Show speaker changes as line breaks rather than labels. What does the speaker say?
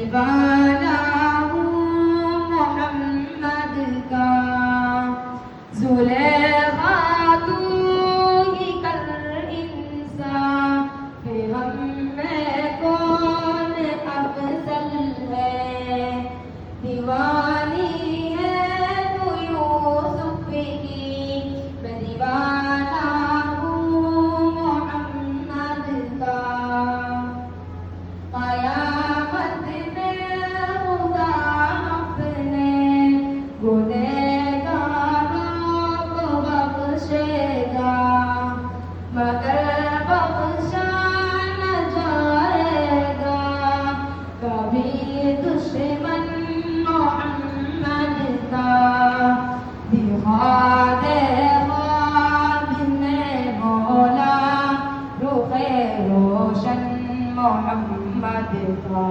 दीवाना हूँ मोहम्मद का। जुलेखा तू ही कर इंसान, फिर हम में कौन अफजल है। दीवानी है तू यूसुफ की, मैं दीवाना हूँ मोहम्मद का। कयामत में खुदा अपने गुनहगारों को बख्शेगा, मगर बख्शा न जाएगा कभी दुश्मन मोहम्मद का। दिखा दे ख्वाब में मौला रुख़े रोशन मोहम्मद का।